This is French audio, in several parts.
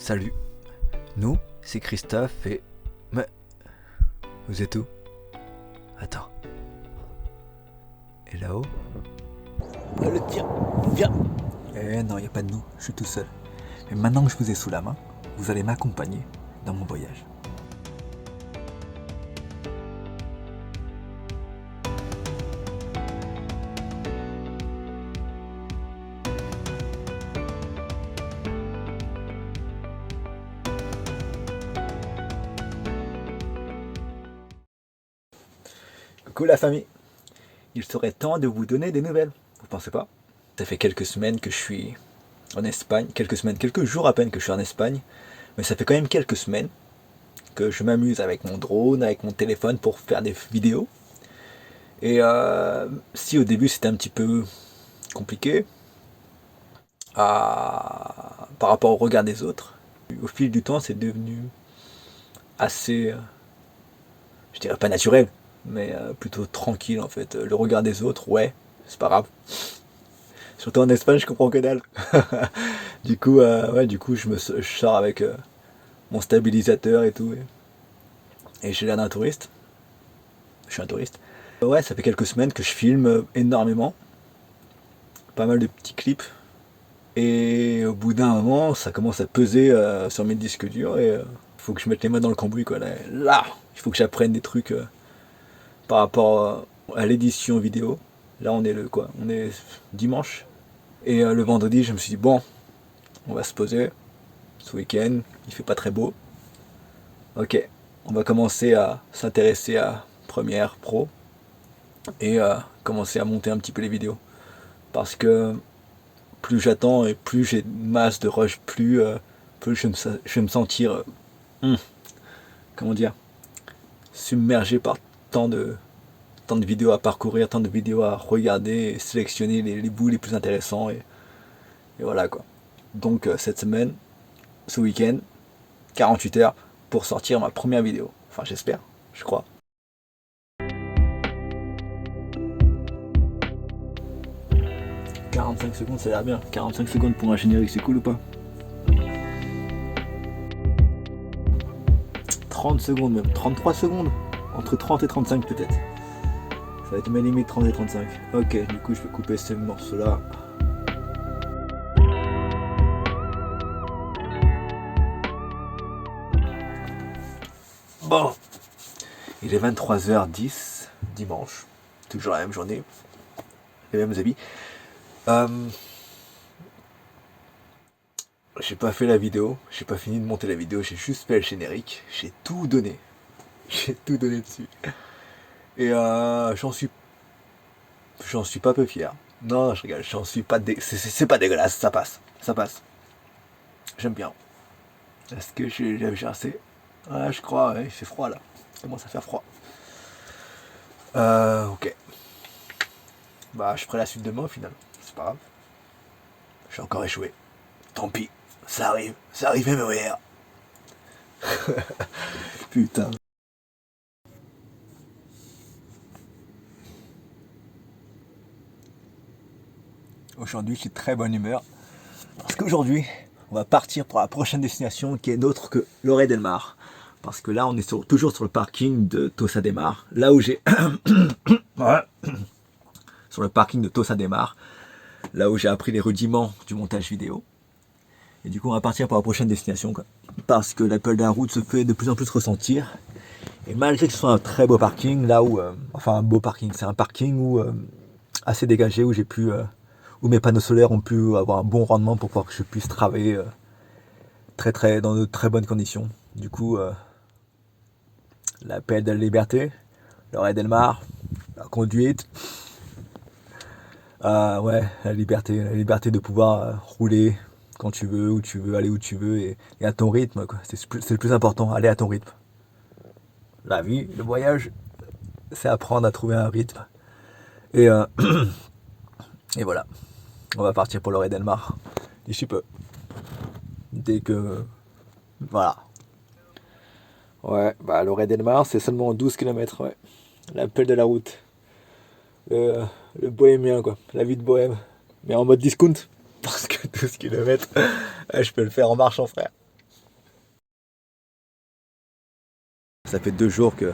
Salut, nous, c'est Christophe et... Mais... Vous êtes où? Attends. Et là-haut? Le tien, viens. Eh non, y a pas de nous, je suis tout seul. Mais maintenant que je vous ai sous la main, vous allez m'accompagner dans mon voyage. Coucou la famille. Il serait temps de vous donner des nouvelles. Vous pensez pas? Ça fait quelques semaines que je suis en Espagne, quelques jours à peine que je suis en Espagne, mais ça fait quand même quelques semaines que je m'amuse avec mon drone, avec mon téléphone pour faire des vidéos. Et si au début c'était un petit peu compliqué par rapport au regard des autres, au fil du temps c'est devenu assez, je dirais pas naturel, mais plutôt tranquille en fait. Le regard des autres, ouais, c'est pas grave. Surtout en Espagne, je comprends que dalle. Du coup, je sors avec mon stabilisateur et tout, et j'ai l'air d'un touriste. Je suis un touriste. Ouais, ça fait quelques semaines que je filme énormément, pas mal de petits clips, et au bout d'un moment, ça commence à peser sur mes disques durs, et il faut que je mette les mains dans le cambouis, quoi. Là, il faut que j'apprenne des trucs par rapport à l'édition vidéo. Là, on est on est dimanche. Et le vendredi, je me suis dit, bon, on va se poser ce week-end, il fait pas très beau. Ok, on va commencer à s'intéresser à Premiere Pro et commencer à monter un petit peu les vidéos. Parce que plus j'attends et plus j'ai une masse de rush, plus je vais me sentir, comment dire, submergé par tant de vidéos à parcourir, tant de vidéos à regarder et sélectionner les bouts les plus intéressants. Et voilà quoi. Donc cette semaine, ce week-end, 48 heures pour sortir ma première vidéo. Enfin j'espère, je crois. « 45 secondes, ça a l'air bien. 45 secondes pour un générique, c'est cool ou pas? 30 secondes même, 33 secondes. Entre 30 et 35 peut-être. Ça va être ma limite 30 et 35. Ok, du coup je vais couper ce morceau-là. Bon, il est 23h10, dimanche, toujours la même journée, les mêmes habits. J'ai pas fait la vidéo, j'ai pas fini de monter la vidéo, j'ai juste fait le générique, j'ai tout donné dessus. Et j'en suis pas peu fier. Non, je rigole, j'en suis pas c'est pas dégueulasse, ça passe. J'aime bien. Est-ce que j'ai assez? Ouais, je crois, ouais, il fait froid là. Il commence à faire froid. Ok. Bah, je ferai la suite demain au final. C'est pas grave. J'ai encore échoué. Tant pis. Ça arrive même hier. Putain. Aujourd'hui, je suis de très bonne humeur. Parce qu'aujourd'hui, on va partir pour la prochaine destination qui est d'autre que Lloret del Mar. Parce que là, on est toujours sur le parking de Tossa de Mar. Là où j'ai... sur le parking de Tossa de Mar. Là où j'ai appris les rudiments du montage vidéo. Et du coup, on va partir pour la prochaine destination, quoi. Parce que l'appel de la route se fait de plus en plus ressentir. Et malgré que ce soit un très beau parking, là où... enfin, un beau parking, c'est un parking où, assez dégagé, où j'ai pu... où mes panneaux solaires ont pu avoir un bon rendement pour pouvoir que je puisse travailler dans de très bonnes conditions. Du coup, l'appel de la liberté, Lloret del Mar, la conduite... ouais, la liberté de pouvoir rouler quand tu veux, où tu veux, aller où tu veux, et à ton rythme, quoi. C'est le plus important, aller à ton rythme. La vie, le voyage, c'est apprendre à trouver un rythme. Et, et voilà, on va partir pour Lloret del Mar, d'ici peu. Dès que... Voilà. Ouais, bah Lloret del Mar, c'est seulement 12 km, ouais. L'appel de la route. Le bohémien, quoi. La vie de bohème. Mais en mode discount. Parce que 12 km, je peux le faire en marchant, frère. Ça fait 2 jours que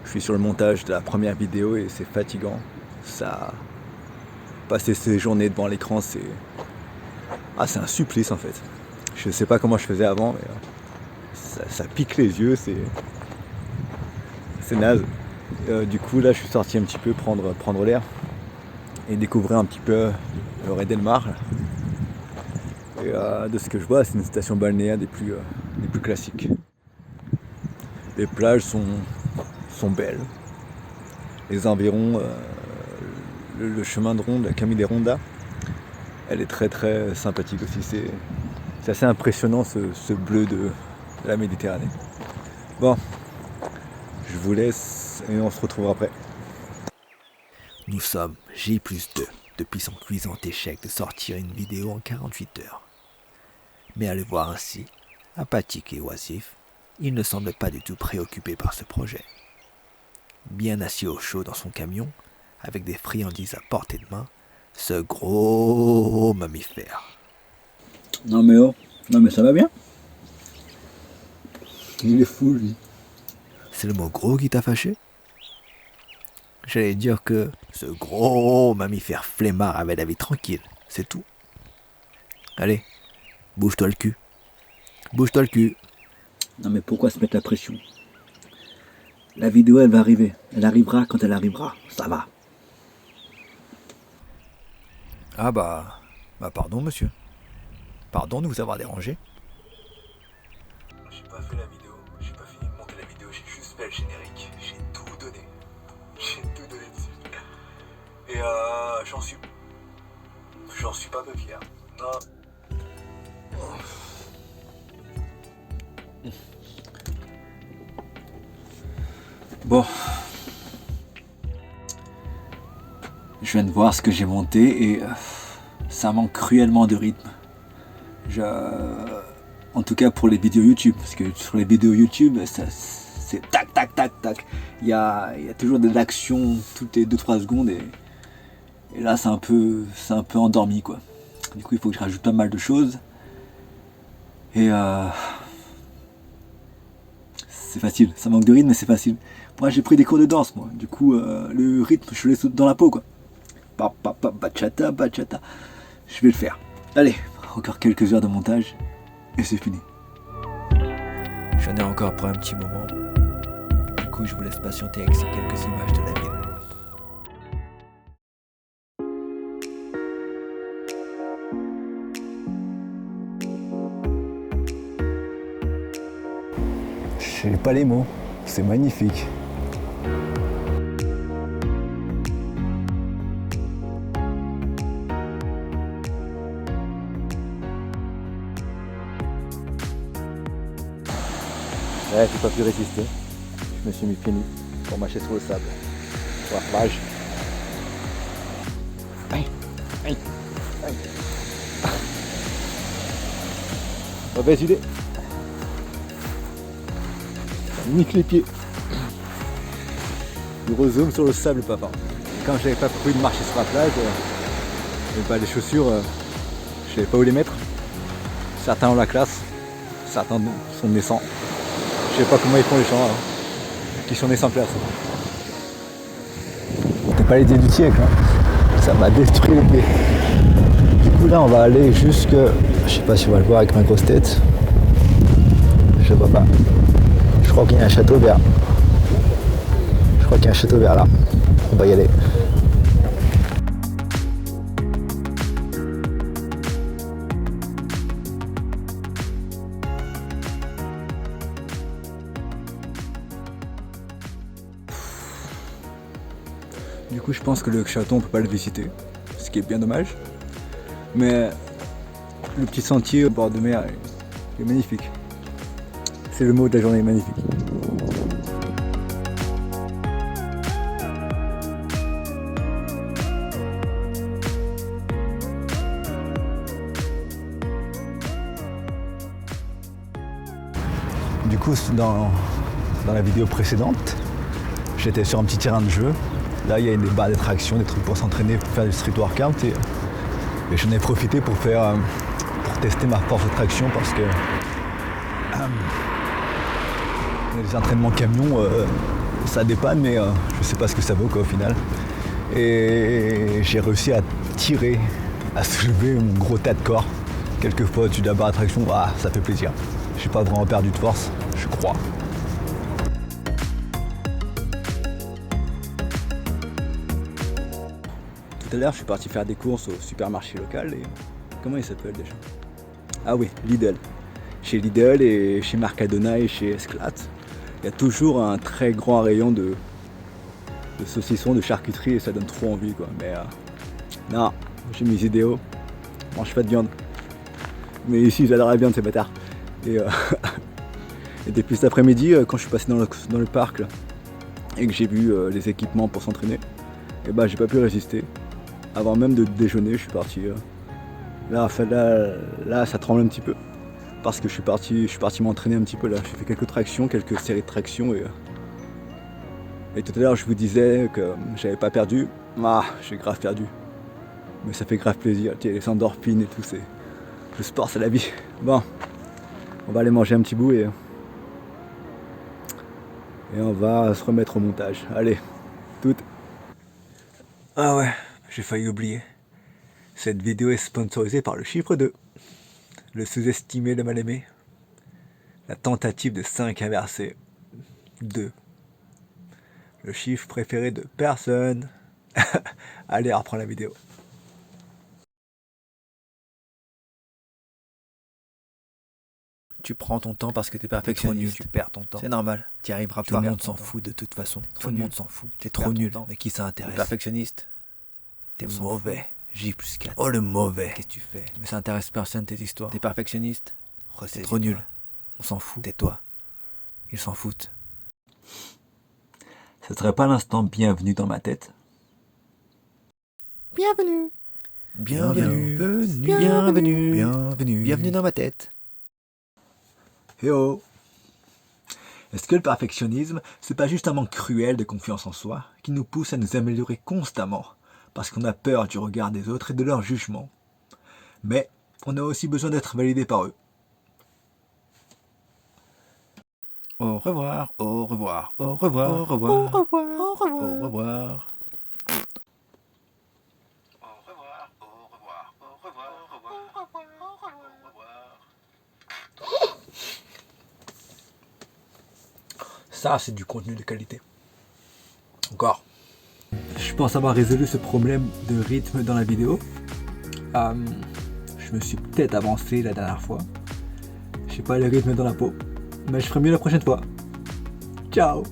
je suis sur le montage de la première vidéo et c'est fatigant. Ça, passer ces journées devant l'écran, c'est un supplice en fait. Je sais pas comment je faisais avant, mais ça pique les yeux, c'est naze. Du coup là je suis sorti un petit peu prendre l'air et découvrir un petit peu le Ré del Mar. Et de ce que je vois, c'est une station balnéaire des plus classiques. Les plages sont belles. Les environs, le chemin de ronde, la Camille des Rondas, elle est très très sympathique aussi. C'est assez impressionnant ce bleu de la Méditerranée. Bon, je vous laisse et on se retrouvera après. Nous sommes J+2 depuis son cuisant échec de sortir une vidéo en 48 heures. Mais à le voir ainsi, apathique et oisif, il ne semble pas du tout préoccupé par ce projet. Bien assis au chaud dans son camion, avec des friandises à portée de main, ce gros mammifère. Non mais ça va bien. Il est fou lui. C'est le mot gros qui t'a fâché ? J'allais dire que ce gros mammifère flemmard avait la vie tranquille, c'est tout. Allez, bouge-toi le cul. Bouge-toi le cul. Non mais pourquoi se mettre la pression? La vidéo elle va arriver. Elle arrivera quand elle arrivera. Ça va. Ah bah pardon monsieur. Pardon de vous avoir dérangé. J'ai pas fait la vidéo, j'ai pas fini de monter la vidéo, j'ai juste fait le générique. J'ai tout donné. J'ai tout donné dessus. Et j'en suis pas peu fier. Non. Bon. Je viens de voir ce que j'ai monté et ça manque cruellement de rythme. En tout cas pour les vidéos YouTube, parce que sur les vidéos YouTube, c'est tac tac tac tac. Il y a toujours de l'action toutes les 2-3 secondes et là c'est un peu endormi quoi. Du coup il faut que je rajoute pas mal de choses. Et c'est facile, ça manque de rythme mais c'est facile. Moi j'ai pris des cours de danse moi, du coup le rythme je le laisse dans la peau quoi. Bachata, bachata. Je vais le faire. Allez, encore quelques heures de montage et c'est fini. J'en ai encore pour un petit moment. Du coup, je vous laisse patienter avec ces quelques images de la ville. Je n'ai pas les mots, c'est magnifique. Ouais, j'ai pas pu résister. Je me suis mis pieds nus pour marcher sur le sable. Voir la plage. Mauvaise idée. Ça nique les pieds. Gros zoom sur le sable, papa. Quand j'avais pas prévu de marcher sur la plage, les chaussures, je savais pas où les mettre. Certains ont la classe, certains sont naissants. Je sais pas comment ils font les gens qui sont nés sans classe. C'était pas l'idée du siècle, hein. Ça m'a détruit les pieds. Du coup là on va aller jusque, je sais pas si on va le voir avec ma grosse tête. Je vois pas. Je crois qu'il y a un château vert. Je crois qu'il y a un château vert là. On va y aller. Du coup, je pense que le château, on peut pas le visiter, ce qui est bien dommage. Mais le petit sentier au bord de mer est magnifique. C'est le mot de la journée, magnifique. Du coup, dans la vidéo précédente, j'étais sur un petit terrain de jeu. Là, il y a des barres d'attraction, des trucs pour s'entraîner, pour faire du street workout. Et j'en ai profité pour tester ma force de traction parce que Les entraînements camion, ça dépanne, mais je sais pas ce que ça vaut quoi au final. Et j'ai réussi à tirer, à soulever mon gros tas de corps. Quelquefois au-dessus de la barre à traction, ça fait plaisir. J'ai pas vraiment perdu de force, je crois. Tout à l'heure, je suis parti faire des courses au supermarché local et comment il s'appelle déjà? Ah oui, Lidl. Chez Lidl et chez Mercadona et chez Esclat, il y a toujours un très grand rayon de saucissons, de charcuterie et ça donne trop envie quoi. Mais non, j'ai mes idéaux, je mange pas de viande. Mais ici j'adore la viande ces bâtards. Et, et depuis cet après-midi, quand je suis passé dans le parc là, et que j'ai vu les équipements pour s'entraîner, et j'ai pas pu résister. Avant même de déjeuner, je suis parti. Là, ça tremble un petit peu. Parce que je suis parti m'entraîner un petit peu là. J'ai fait quelques tractions, quelques séries de tractions et tout à l'heure je vous disais que j'avais pas perdu. J'ai grave perdu. Mais ça fait grave plaisir. Tiens, les endorphines et tout, le sport c'est la vie. Bon, on va aller manger un petit bout et on va se remettre au montage. Allez, toutes. Ah ouais, j'ai failli oublier. Cette vidéo est sponsorisée par le chiffre 2. Le sous-estimé, le mal-aimé. La tentative de 5 inversée. 2. Le chiffre préféré de personne. Allez, reprends la vidéo. Tu prends ton temps parce que t'es perfectionniste. Tu perds ton temps. C'est normal. T'y arriveras pas. Tout le monde s'en fout de toute façon. Tout le monde s'en fout. T'es trop nul. Mais qui ça intéresse? Perfectionniste. T'es mauvais. J+4. Oh le mauvais. Qu'est-ce que tu fais? Mais ça intéresse personne tes histoires. T'es perfectionniste. T'es trop nul. On s'en fout. Tais-toi. Ils s'en foutent. Ce serait pas l'instant bienvenue dans ma tête? Bienvenue. Bienvenue. Bienvenue. Bienvenue. Bienvenue dans ma tête. Eh oh! Est-ce que le perfectionnisme, c'est pas juste un manque cruel de confiance en soi qui nous pousse à nous améliorer constamment parce qu'on a peur du regard des autres et de leur jugement? Mais on a aussi besoin d'être validé par eux. Au revoir, au revoir, au revoir, au revoir, au revoir, au revoir, au revoir. Ça, c'est du contenu de qualité. Encore. Je pense avoir résolu ce problème de rythme dans la vidéo. Je me suis peut-être avancé la dernière fois. Je sais pas le rythme dans la peau. Mais je ferai mieux la prochaine fois. Ciao!